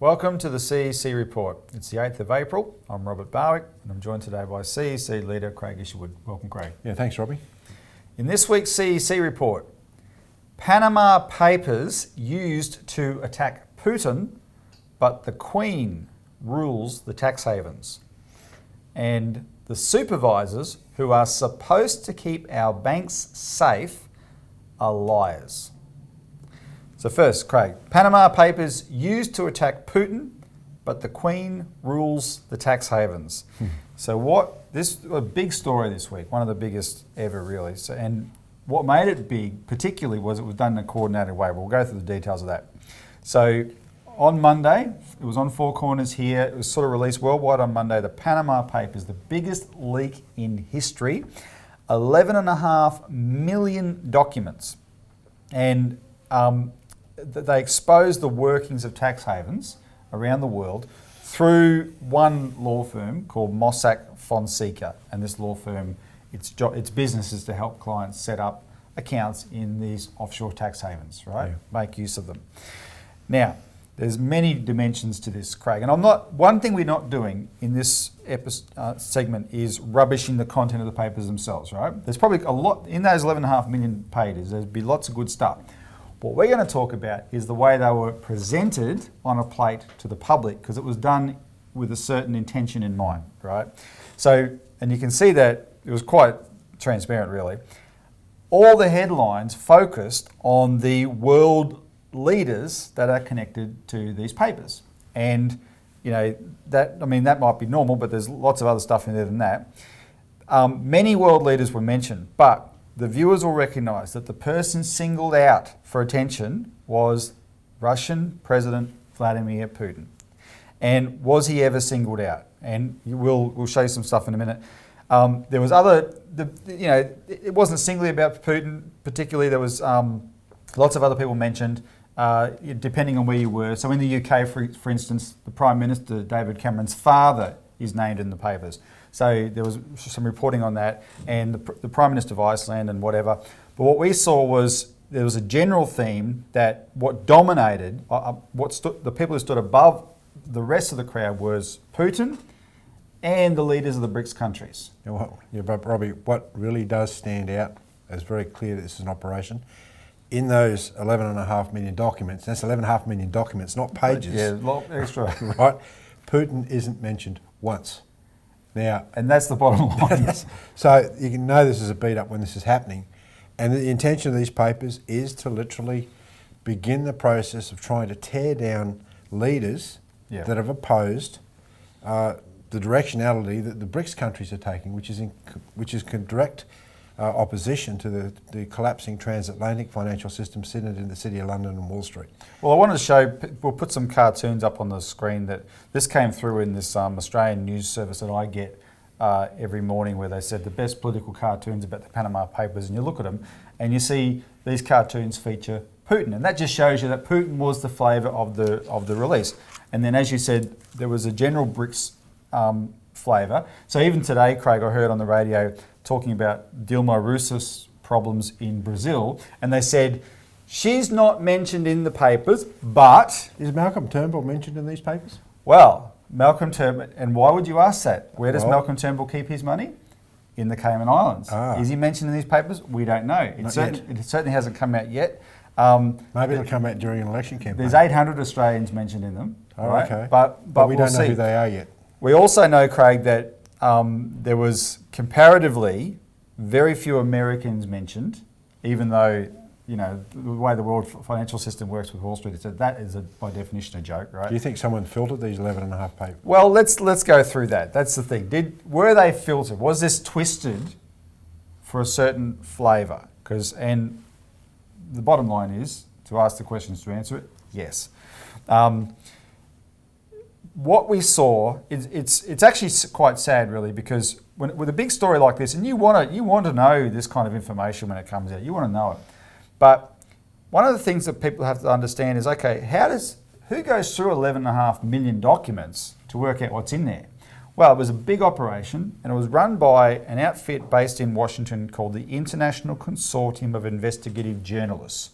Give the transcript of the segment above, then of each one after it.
Welcome to the CEC Report. It's the 8th of April. I'm Robert Barwick and I'm joined today by CEC leader Craig Isherwood. Welcome, Craig. Yeah, thanks, Robbie. In this week's CEC Report, Panama Papers used to attack Putin, but the Queen rules the tax havens. And the supervisors who are supposed to keep our banks safe are liars. So first, Craig, Panama Papers used to attack Putin, but the Queen rules the tax havens. So this a big story this week, one of the biggest ever really. So, and what made it big particularly was it was done in a coordinated way. We'll go through the details of that. So on Monday, it was on Four Corners here, it was sort of released worldwide on Monday, the Panama Papers, the biggest leak in history, 11.5 million documents. And they exposed the workings of tax havens around the world through one law firm called Mossack Fonseca. And this law firm, its business is to help clients set up accounts in these offshore tax havens, right? Yeah. Make use of them. Now, there's many dimensions to this, Craig. And one thing we're not doing in this segment is rubbishing the content of the papers themselves, right? There's probably a lot, in those 11.5 million pages, there'd be lots of good stuff. What we're going to talk about is the way they were presented on a plate to the public, because it was done with a certain intention in mind, right? So, and you can see that it was quite transparent, really. All the headlines focused on the world leaders that are connected to these papers. And, you know, that might be normal, but there's lots of other stuff in there than that. Many world leaders were mentioned, but the viewers will recognise that the person singled out for attention was Russian President Vladimir Putin. And was he ever singled out? And we'll show you some stuff in a minute. There was it wasn't singly about Putin particularly. There was lots of other people mentioned, depending on where you were. So in the UK, for instance, the Prime Minister, David Cameron's father, is named in the papers. So there was some reporting on that, and the Prime Minister of Iceland and whatever. But what we saw was there was a general theme that what dominated, the people who stood above the rest of the crowd was Putin and the leaders of the BRICS countries. But Robbie, what really does stand out, it's very clear that this is an operation. In those 11.5 million documents, that's 11.5 million documents, not pages. Yeah, a lot extra. Right? Putin isn't mentioned once. Now, and that's the bottom line. So you can know this is a beat up when this is happening. And the intention of these papers is to literally begin the process of trying to tear down leaders that have opposed the directionality that the BRICS countries are taking, which is direct opposition to the collapsing transatlantic financial system centred in the City of London and Wall Street. Well, I wanted to show, we'll put some cartoons up on the screen that this came through in this Australian news service that I get every morning, where they said the best political cartoons about the Panama Papers, and you look at them and you see these cartoons feature Putin, and that just shows you that Putin was the flavour of the release. And then, as you said, there was a general BRICS flavour. So even today, Craig, I heard on the radio talking about Dilma Rousseff's problems in Brazil, and they said she's not mentioned in the papers, but... Is Malcolm Turnbull mentioned in these papers? Well, Malcolm Turnbull, and why would you ask that? Where does Malcolm Turnbull keep his money? In the Cayman Islands. Is he mentioned in these papers? We don't know. It certainly hasn't come out yet. Maybe it'll come out during an election campaign. There's 800 Australians mentioned in them. Right? Okay. But we don't know who they are yet. We also know, Craig, that there was comparatively very few Americans mentioned, even though, you know, the way the world financial system works with Wall Street, that is by definition a joke, right? Do you think someone filtered these 11.5 papers? Well, let's go through that. That's the thing. Were they filtered? Was this twisted for a certain flavour? And the bottom line is, to ask the questions to answer it, yes. What we saw, it's actually quite sad, really, because with a big story like this, and you want to know this kind of information when it comes out, you want to know it. But one of the things that people have to understand is, okay, who goes through 11.5 million documents to work out what's in there? Well, it was a big operation, and it was run by an outfit based in Washington called the International Consortium of Investigative Journalists.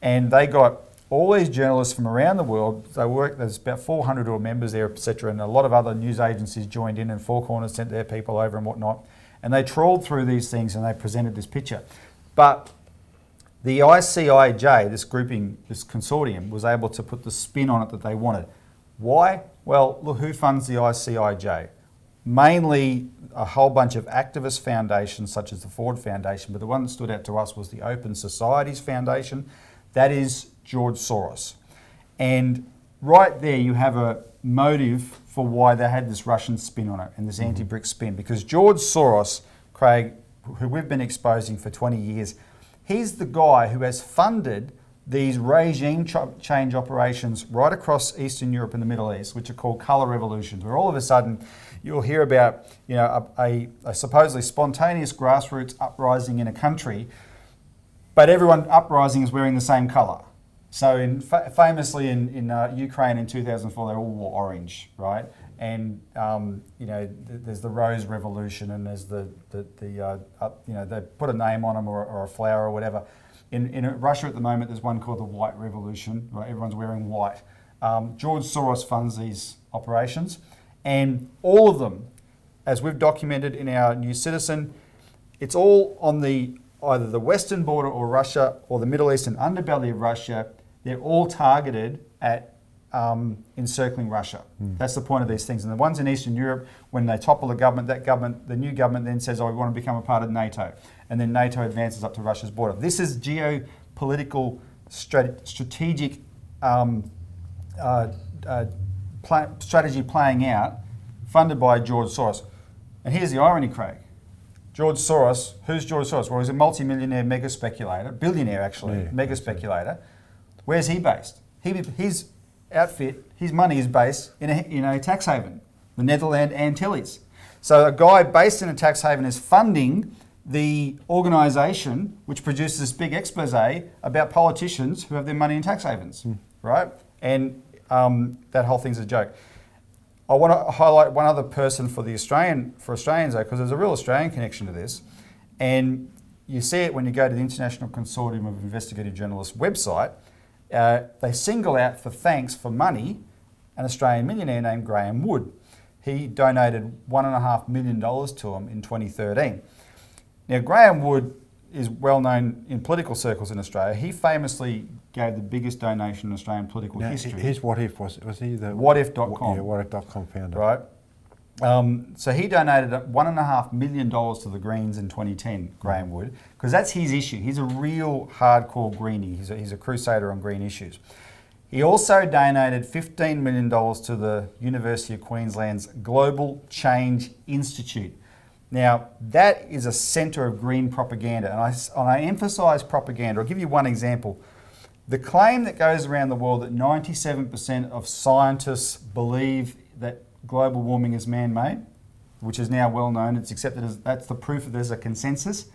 And they got all these journalists from around the world, there's about 400 who are members there, etc., and a lot of other news agencies joined in, and Four Corners sent their people over and whatnot, and they trawled through these things and they presented this picture. But the ICIJ, this grouping, this consortium, was able to put the spin on it that they wanted. Why? Well, look, who funds the ICIJ? Mainly a whole bunch of activist foundations such as the Ford Foundation, but the one that stood out to us was the Open Societies Foundation. That is George Soros. And right there you have a motive for why they had this Russian spin on it and this anti-BRICS spin, because George Soros, Craig, who we've been exposing for 20 years, he's the guy who has funded these regime change operations right across Eastern Europe and the Middle East, which are called colour revolutions, where all of a sudden you'll hear about a supposedly spontaneous grassroots uprising in a country, but everyone uprising is wearing the same colour. So famously in Ukraine in 2004, they all wore orange, right? And there's the Rose Revolution, and there's they put a name on them or a flower or whatever. In Russia at the moment, there's one called the White Revolution, right? Everyone's wearing white. George Soros funds these operations, and all of them, as we've documented in our New Citizen, it's all on either the western border or Russia or the Middle Eastern underbelly of Russia. They're all targeted at encircling Russia. That's the point of these things. And the ones in Eastern Europe, when they topple the government, the new government then says, oh, we want to become a part of NATO. And then NATO advances up to Russia's border. This is geopolitical strategic strategy playing out, funded by George Soros. And here's the irony, Craig. George Soros, who's George Soros? Well, he's a multi-millionaire mega speculator, billionaire actually, mega speculator. Where's he based? His outfit, his money is based in a tax haven, the Netherlands Antilles. So a guy based in a tax haven is funding the organisation which produces this big expose about politicians who have their money in tax havens, right? And that whole thing's a joke. I want to highlight one other person for Australians though, because there's a real Australian connection to this. And you see it when you go to the International Consortium of Investigative Journalists website. They single out for thanks for money an Australian millionaire named Graham Wood. He donated $1.5 million to him in 2013. Now, Graham Wood is well known in political circles in Australia. He famously gave the biggest donation in Australian political history. His What If was he the Whatif.com? Yeah, Whatif.com founder. Right. So he donated $1.5 million to the Greens in 2010, Graham Wood, because that's his issue. He's a real hardcore greenie. He's a crusader on green issues. He also donated $15 million to the University of Queensland's Global Change Institute. Now, that is a centre of green propaganda, and I emphasise propaganda. I'll give you one example. The claim that goes around the world that 97% of scientists believe that global warming is man-made, which is now well known, it's accepted as that's the proof that there's a consensus.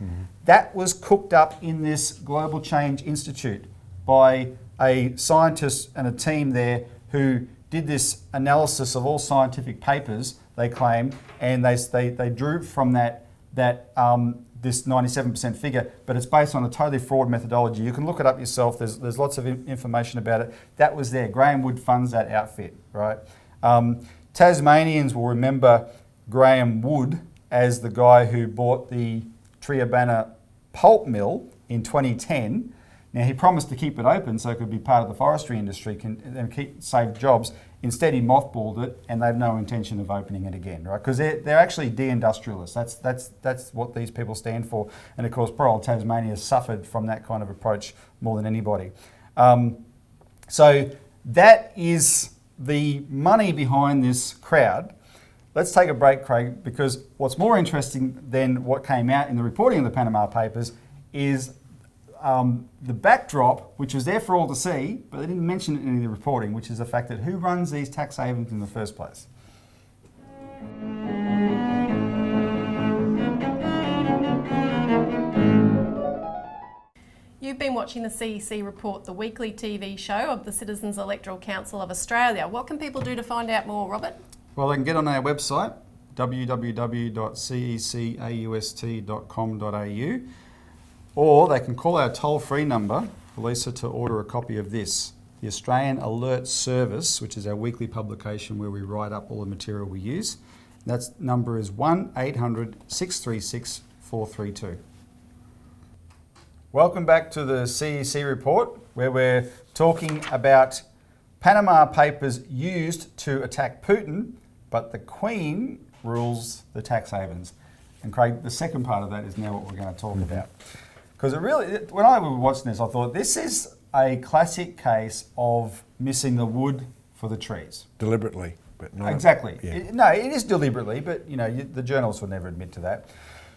That was cooked up in this Global Change Institute by a scientist and a team there who did this analysis of all scientific papers, they claim, and they drew from that this 97% figure, but it's based on a totally fraud methodology. You can look it up yourself. There's lots of information about it. That was there. Graham Wood funds that outfit, right? Tasmanians will remember Graham Wood as the guy who bought the Triabana pulp mill in 2010. Now, he promised to keep it open so it could be part of the forestry industry and save jobs. Instead, he mothballed it, and they have no intention of opening it again, right? Because they're actually de-industrialists. That's what these people stand for. And of course, poor old Tasmania has suffered from that kind of approach more than anybody. So that is the money behind this crowd. Let's take a break, Craig, because what's more interesting than what came out in the reporting of the Panama Papers is the backdrop, which was there for all to see, but they didn't mention it in any of the reporting, which is the fact that who runs these tax havens in the first place? You've been watching the CEC Report, the weekly TV show of the Citizens Electoral Council of Australia. What can people do to find out more, Robert? Well, they can get on our website, www.cecaust.com.au, or they can call our toll-free number for Lisa to order a copy of this. the Australian Alert Service, which is our weekly publication where we write up all the material we use. That number is 1-800-636-432. Welcome back to the CEC Report, where we're talking about Panama Papers used to attack Putin, but the Queen rules the tax havens. And Craig, the second part of that is now what we're going to talk about. Because when I was watching this, I thought this is a classic case of missing the wood for the trees. Deliberately, but not exactly. Yeah. It is deliberately, but the journalists would never admit to that.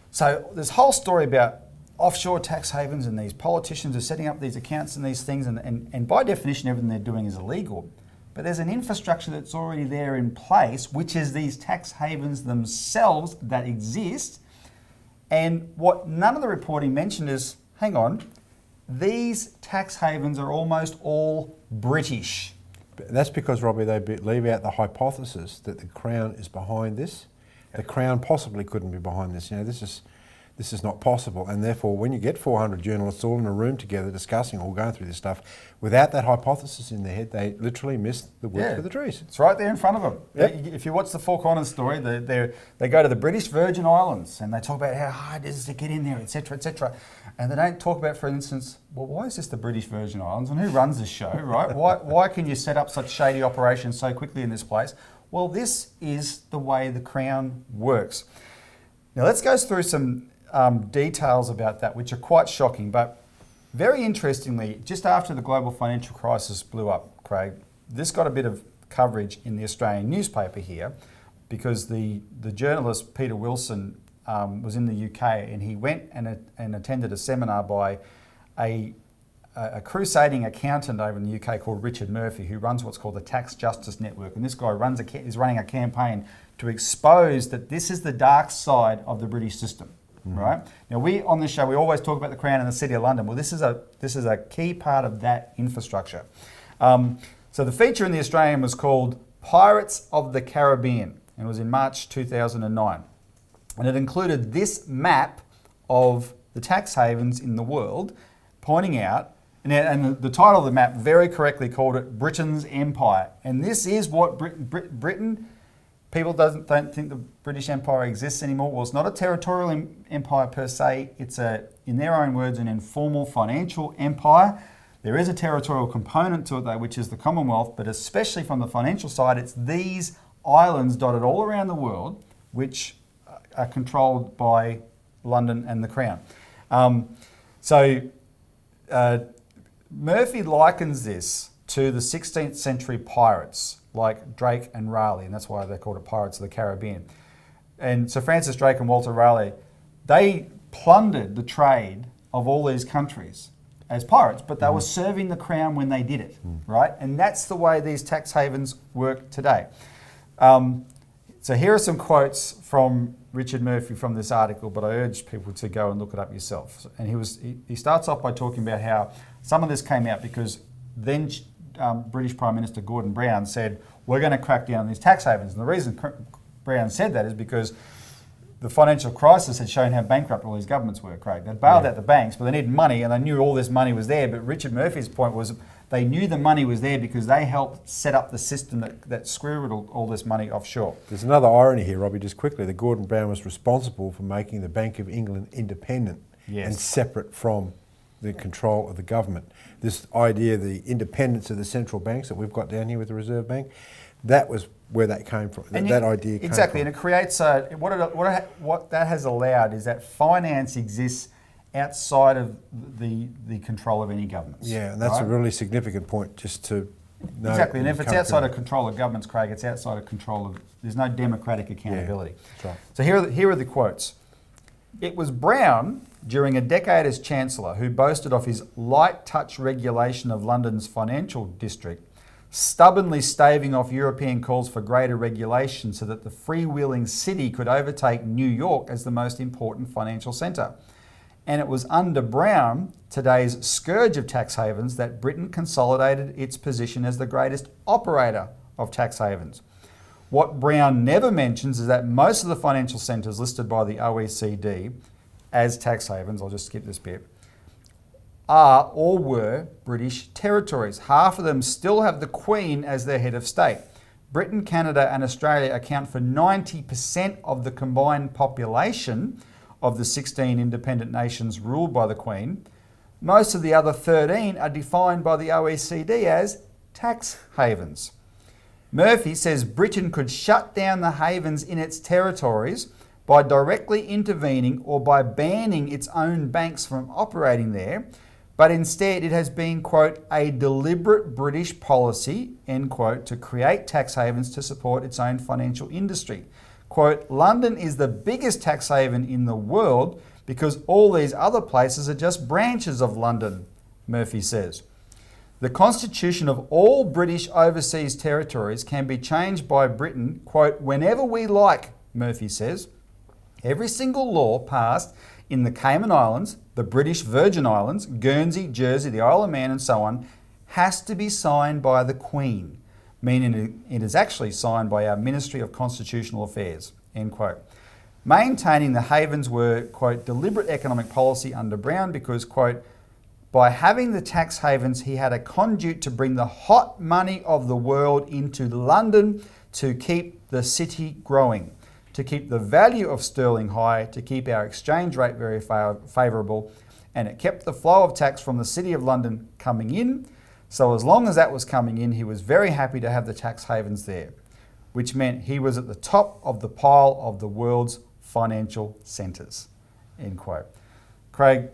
So this whole story about offshore tax havens and these politicians are setting up these accounts and these things, and by definition, everything they're doing is illegal. But there's an infrastructure that's already there in place, which is these tax havens themselves that exist. And what none of the reporting mentioned is, hang on, these tax havens are almost all British. That's because, Robbie, they leave out the hypothesis that the Crown is behind this. The Crown possibly couldn't be behind this. This is not possible, and therefore when you get 400 journalists all in a room together discussing or going through this stuff, without that hypothesis in their head, they literally miss the wood for the trees. It's right there in front of them. Yep. If you watch the Four Corners story, they go to the British Virgin Islands and they talk about how hard it is to get in there, etc., etc. And they don't talk about, for instance, well, why is this the British Virgin Islands and who runs this show, right? Why can you set up such shady operations so quickly in this place? Well, this is the way the Crown works. Now let's go through some details about that, which are quite shocking. But very interestingly, just after the global financial crisis blew up, Craig, this got a bit of coverage in the Australian newspaper here because the journalist Peter Wilson was in the UK, and he went and attended a seminar by a crusading accountant over in the UK called Richard Murphy, who runs what's called the Tax Justice Network. And this guy is running a campaign to expose that this is the dark side of the British system. Right now, we on this show we always talk about the Crown and the City of London. Well, this is a key part of that infrastructure. So the feature in the Australian was called Pirates of the Caribbean, and it was in March 2009, and it included this map of the tax havens in the world, pointing out, and the title of the map very correctly called it Britain's Empire, and this is what Britain. People don't think the British Empire exists anymore. Well, it's not a territorial empire per se. It's in their own words, an informal financial empire. There is a territorial component to it though, which is the Commonwealth, but especially from the financial side, it's these islands dotted all around the world, which are controlled by London and the Crown. Murphy likens this to the 16th century pirates like Drake and Raleigh, and that's why they're called Pirates of the Caribbean. And Sir Francis Drake and Walter Raleigh, they plundered the trade of all these countries as pirates, but they were serving the Crown when they did it, right? And that's the way these tax havens work today. So here are some quotes from Richard Murphy from this article, but I urge people to go and look it up yourself. And he starts off by talking about how some of this came out because then British Prime Minister Gordon Brown said, we're going to crack down on these tax havens. And the reason Brown said that is because the financial crisis had shown how bankrupt all these governments were, Craig. They bailed out the banks, but they needed money, and they knew all this money was there. But Richard Murphy's point was they knew the money was there because they helped set up the system that squirreled all this money offshore. There's another irony here, Robbie, just quickly, that Gordon Brown was responsible for making the Bank of England independent and separate from the control of the government. This idea, the independence of the central banks that we've got down here with the Reserve Bank, that was where that came from. That idea came exactly, from. And it creates what that has allowed is that finance exists outside of the control of any governments. Yeah, and that's a really significant point just to know. Exactly, and if it's outside of control of governments, Craig, it's outside of control of. There's no democratic accountability. Yeah, that's right. So here are the quotes. It was Brown, during a decade as Chancellor, who boasted of his light touch regulation of London's financial district, stubbornly staving off European calls for greater regulation so that the freewheeling city could overtake New York as the most important financial centre. And it was under Brown, today's scourge of tax havens, that Britain consolidated its position as the greatest operator of tax havens. What Brown never mentions is that most of the financial centres listed by the OECD as tax havens, I'll just skip this bit, are or were British territories. Half of them still have the Queen as their head of state. Britain, Canada and Australia account for 90% of the combined population of the 16 independent nations ruled by the Queen. Most of the other 13 are defined by the OECD as tax havens. Murphy says Britain could shut down the havens in its territories by directly intervening or by banning its own banks from operating there, but instead it has been, quote, a deliberate British policy, end quote, to create tax havens to support its own financial industry. Quote, London is the biggest tax haven in the world because all these other places are just branches of London, Murphy says. The constitution of all British overseas territories can be changed by Britain, quote, whenever we like, Murphy says. Every single law passed in the Cayman Islands, the British Virgin Islands, Guernsey, Jersey, the Isle of Man and so on, has to be signed by the Queen, meaning it is actually signed by our Ministry of Constitutional Affairs, end quote. Maintaining the havens were, quote, deliberate economic policy under Brown because, quote, by having the tax havens, he had a conduit to bring the hot money of the world into London to keep the city growing, to keep the value of sterling high, to keep our exchange rate very favourable, and it kept the flow of tax from the City of London coming in. So as long as that was coming in, he was very happy to have the tax havens there, which meant he was at the top of the pile of the world's financial centres, end quote. Craig,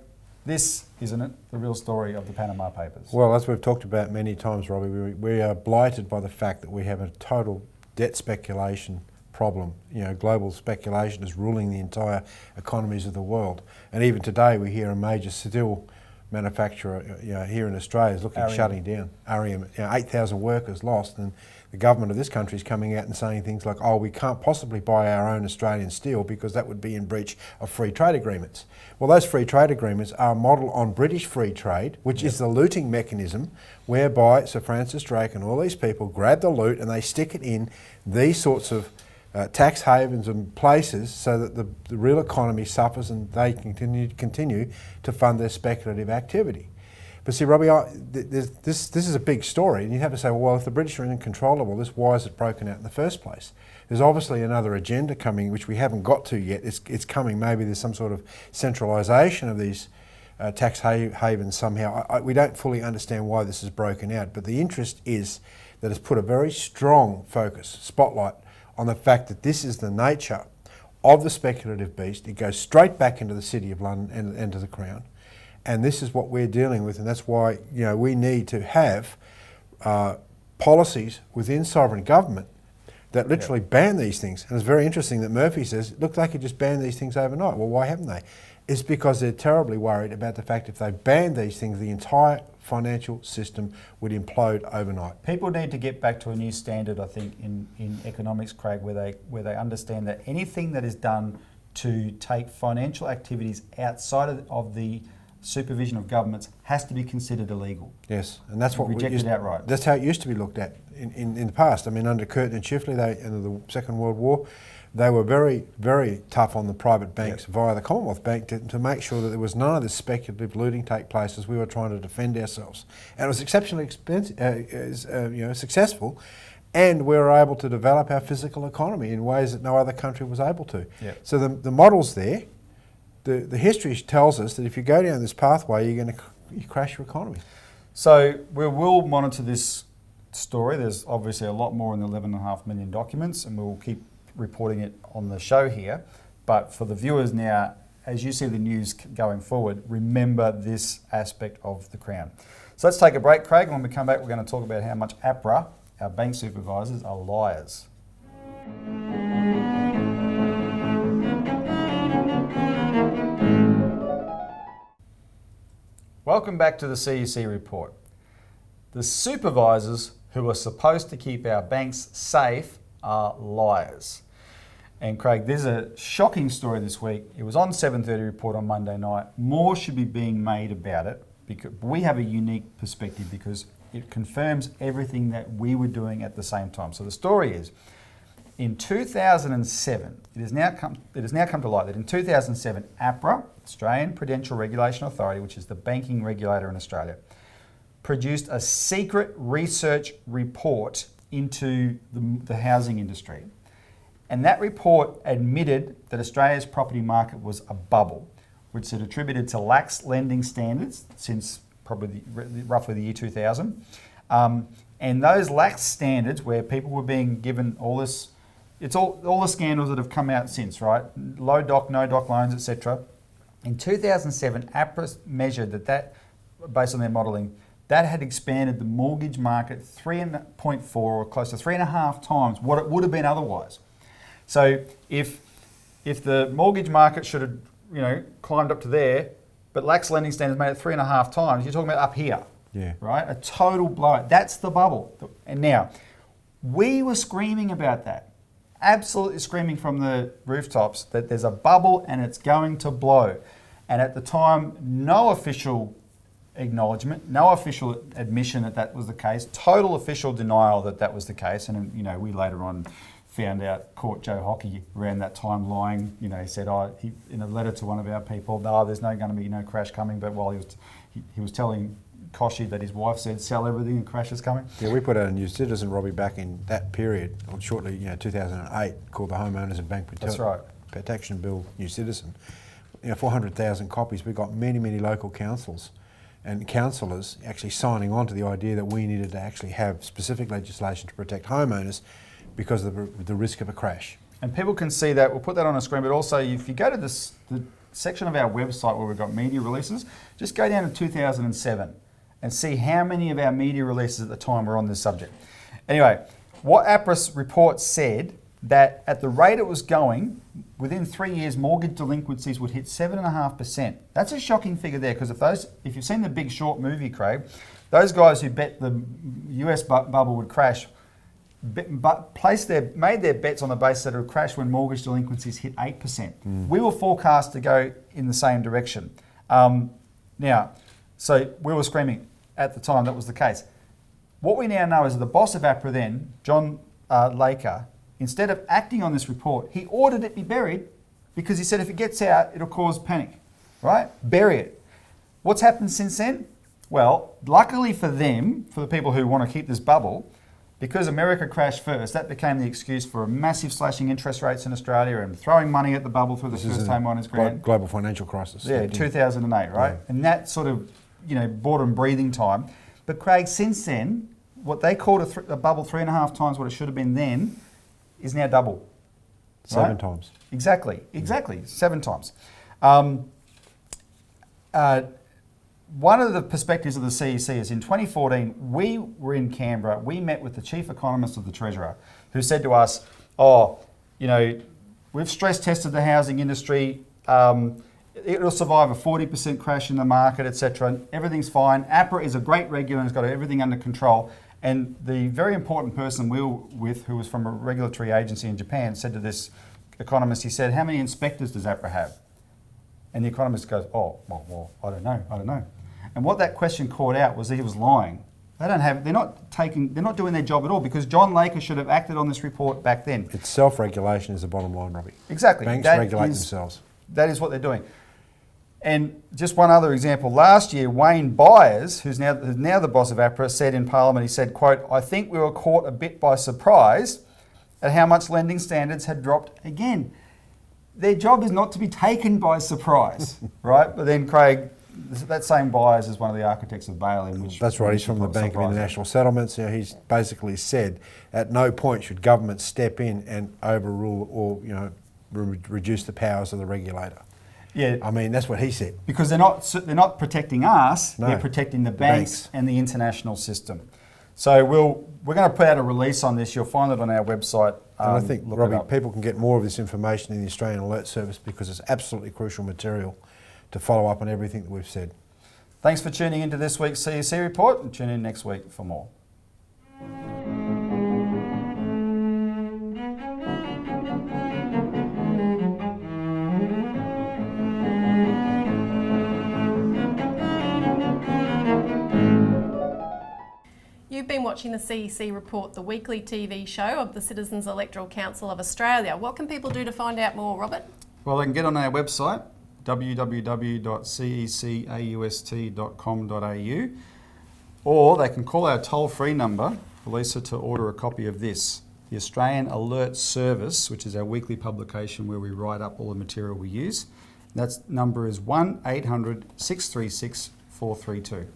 this, isn't it, the real story of the Panama Papers? Well, as we've talked about many times, Robbie, we are blighted by the fact that we have a total debt speculation problem. You know, global speculation is ruling the entire economies of the world. And even today we hear a major steel manufacturer here in Australia is looking at shutting down. Arium, 8,000 workers lost, and the government of this country is coming out and saying things like, oh, we can't possibly buy our own Australian steel because that would be in breach of free trade agreements. Well, those free trade agreements are modelled on British free trade, which is the looting mechanism whereby Sir Francis Drake and all these people grab the loot and they stick it in these sorts of tax havens and places so that the real economy suffers and they continue to fund their speculative activity. But see, Robbie, this is a big story, and you have to say, well, if the British are in control of all this, why is it broken out in the first place? There's obviously another agenda coming, which we haven't got to yet. It's coming. Maybe there's some sort of centralisation of these tax havens somehow. We don't fully understand why this is broken out, but the interest is that it's put a very strong spotlight on the fact that this is the nature of the speculative beast. It goes straight back into the City of London and to the Crown. And this is what we're dealing with, and that's why we need to have policies within sovereign government that literally ban these things. And it's very interesting that Murphy says, look, they could just ban these things overnight. Well, why haven't they? It's because they're terribly worried about the fact if they ban these things, the entire financial system would implode overnight. People need to get back to a new standard, I think, in economics, Craig, where they understand that anything that is done to take financial activities outside of the supervision of governments has to be considered illegal. Yes, and that's what rejected outright. That's how it used to be looked at in the past. I mean, under Curtin and Chifley, under the Second World War, they were very, very tough on the private banks via the Commonwealth Bank to make sure that there was none of this speculative looting take place as we were trying to defend ourselves. And it was exceptionally successful, and we were able to develop our physical economy in ways that no other country was able to. Yep. So the model's there. The history tells us that if you go down this pathway, you're going to crash your economy. So we will monitor this story. There's obviously a lot more in the 11.5 million documents, and we'll keep reporting it on the show here. But for the viewers now, as you see the news going forward, remember this aspect of the Crown. So let's take a break, Craig. When we come back, we're going to talk about how much APRA, our bank supervisors, are liars. Welcome back to the CEC Report. The supervisors who are supposed to keep our banks safe are liars. And Craig, there's a shocking story this week. It was on 7:30 Report on Monday night. More should be being made about it because we have a unique perspective because it confirms everything that we were doing at the same time. So the story is, in 2007, it has now come to light that in 2007, APRA, Australian Prudential Regulation Authority, which is the banking regulator in Australia, produced a secret research report into the housing industry. And that report admitted that Australia's property market was a bubble, which it attributed to lax lending standards since probably roughly the year 2000. And those lax standards where people were being given all this, it's all the scandals that have come out since, right? Low doc, no doc loans, etc. In 2007, APRA measured that based on their modelling, that had expanded the mortgage market 3.4 or close to 3.5 times what it would have been otherwise. So if the mortgage market should have climbed up to there, but lax lending standards made it 3.5 times, you're talking about up here, right? A total blowout. That's the bubble. And now, we were screaming about that, absolutely screaming from the rooftops that there's a bubble and it's going to blow. And at the time, no official acknowledgement, no official admission that was the case, total official denial that was the case. And we later on found out, caught Joe Hockey around that time lying. He said, he in a letter to one of our people, there's going to be no crash coming. But while he was telling Koshy that his wife said, sell everything and crash is coming. Yeah, we put out a New Citizen, Robbie, back in that period, or shortly, 2008, called the Homeowners and Bank Protection Bill New Citizen. 400,000 copies. We got many, many local councils and councillors actually signing on to the idea that we needed to actually have specific legislation to protect homeowners because of the risk of a crash. And people can see that. We'll put that on a screen, but also if you go to the section of our website where we've got media releases, just go down to 2007 and see how many of our media releases at the time were on this subject. Anyway, what APRA's report said that at the rate it was going, within 3 years, mortgage delinquencies would hit 7.5%. That's a shocking figure there, because if you've seen the Big Short movie, Craig, those guys who bet the US bubble would crash, made their bets on the basis that it would crash when mortgage delinquencies hit 8%. We were forecast to go in the same direction. So we were screaming at the time that was the case. What we now know is that the boss of APRA then, John Laker, instead of acting on this report, he ordered it be buried because he said if it gets out, it'll cause panic, right? Bury it. What's happened since then? Well, luckily for them, for the people who want to keep this bubble, because America crashed first, that became the excuse for a massive slashing interest rates in Australia and throwing money at the bubble through the first home owners grant. Global financial crisis. Yeah, 2008, right? Yeah. And that sort of, bought them breathing time. But Craig, since then, what they called a bubble 3.5 times what it should have been then is now double. 7 times. Exactly, 7 times. One of the perspectives of the CEC is in 2014, we were in Canberra, we met with the chief economist of the Treasurer, who said to us, we've stress tested the housing industry, it'll survive a 40% crash in the market, etc. Everything's fine. APRA is a great regulator and has got everything under control. And the very important person we were with, who was from a regulatory agency in Japan, said to this economist, he said, how many inspectors does APRA have? And the economist goes, well, I don't know. And what that question caught out was that he was lying. They're not doing their job at all, because John Laker should have acted on this report back then. It's self-regulation is the bottom line, Robbie. Exactly. Banks regulate themselves. That is what they're doing. And just one other example, last year, Wayne Byers, who's now the boss of APRA, said in Parliament, he said, quote, I think we were caught a bit by surprise at how much lending standards had dropped again. Their job is not to be taken by surprise, right? But then Craig, that same Byers is one of the architects of bail-in. That's right, he's from the Bank of International Settlements. He's basically said, at no point should government step in and overrule or reduce the powers of the regulator. Yeah, I mean that's what he said. Because they're not protecting us; no, they're protecting the banks and the international system. So we're going to put out a release on this. You'll find it on our website. And I think, Robbie, people can get more of this information in the Australian Alert Service because it's absolutely crucial material to follow up on everything that we've said. Thanks for tuning into this week's CEC Report, and tune in next week for more. You've been watching watching the CEC Report, the weekly TV show of the Citizens Electoral Council of Australia. What can people do to find out more, Robert? Well, they can get on our website, www.cecaust.com.au, or they can call our toll-free number, Lisa, to order a copy of this, the Australian Alert Service, which is our weekly publication where we write up all the material we use. That number is 1-800-636-432.